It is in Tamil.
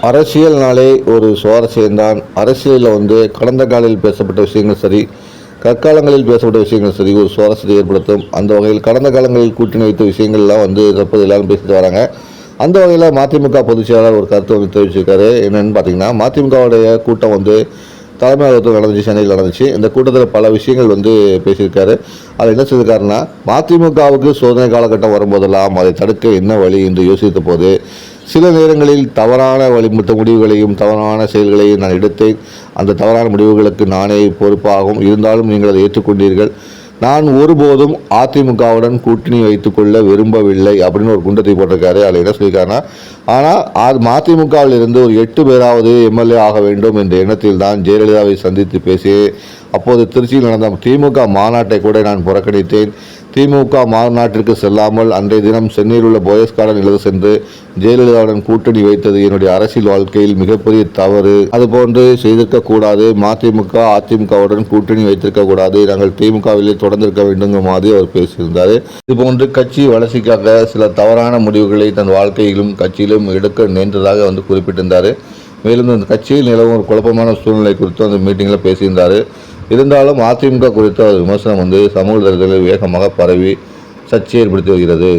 அரசியல்னாலே ஒரு சுவாரஸ்யம்தான். அரசியலில் கடந்த காலையில் பேசப்பட்ட விஷயங்கள் சரி, கற்காலங்களில் பேசப்பட்ட விஷயங்கள் சரி, ஒரு சுவாரஸ்யத்தை ஏற்படுத்தும். அந்த வகையில் கடந்த காலங்களில் கூட்டணி வைத்த விஷயங்கள்லாம் தற்போது எல்லாரும் பேசிட்டு வராங்க. அந்த வகையில் மதிமுக பொதுச் செயலாளர் ஒரு கருத்து தெரிவிச்சிருக்காரு. என்னென்னு பார்த்தீங்கன்னா, மதிமுகவுடைய கூட்டம் தலைமை அலுவலகத்தில் நடந்துச்சு, சென்னையில் நடந்துச்சு. இந்த கூட்டத்தில் பல விஷயங்கள் பேசியிருக்காரு. அது என்ன செய்திருக்காருன்னா, மதிமுகவுக்கு சோதனை காலகட்டம் வரும்போதெல்லாம் அதை தடுக்க என்ன வழி என்று யோசித்த போது, சில நேரங்களில் தவறான முடிவுகளையும் தவறான செயல்களையும் நான் எடுத்தேன். அந்த தவறான முடிவுகளுக்கு நானே பொறுப்பாகும். இருந்தாலும் நீங்கள் அதை ஏற்றுக்கொண்டீர்கள். நான் ஒருபோதும் அதிமுகவுடன் கூட்டணி வைத்துக்கொள்ள விரும்பவில்லை அப்படின்னு ஒரு குண்டத்தை போட்டிருக்காரு. அதில் என்ன சொல்லியிருக்காருன்னா, ஆனால் மதிமுகவில் இருந்து ஒரு 8 பேராவது எம்எல்ஏ ஆக வேண்டும் என்ற எண்ணத்தில் தான் ஜெயலலிதாவை சந்தித்து பேசி, அப்போது திருச்சியில் நடந்த திமுக மாநாட்டை கூட நான் புறக்கணித்தேன். திமுக மாநாட்டிற்கு செல்லாமல் அன்றைய தினம் சென்னையில் உள்ள போயஸ் கார்டன் எழுத சென்று ஜெயலலிதாவுடன் கூட்டணி வைத்தது என்னுடைய அரசியல் வாழ்க்கையில் மிகப்பெரிய தவறு. அதுபோன்று செய்திருக்க கூடாது. மதிமுக அதிமுகவுடன் கூட்டணி வைத்திருக்க கூடாது. நாங்கள் திமுகவிலே தொடர்ந்திருக்க வேண்டும் மாதிரி அவர் பேசியிருந்தார். இதுபோன்று கட்சி வளர்ச்சிக்காக சில தவறான முடிவுகளை தன் வாழ்க்கையிலும் கட்சியிலும் எடுக்க நேர்ந்ததாக குறிப்பிட்டிருந்தார். மேலும் இந்த கட்சியில் நிலவும் ஒரு குழப்பமான சூழ்நிலை குறித்து அந்த மீட்டிங்கில் பேசியிருந்தார். இருந்தாலும் அதிமுக குறித்த விமர்சனம் சமூக தளத்தில் வேகமாக பரவி சர்ச்சை ஏற்படுத்தி வருகிறது.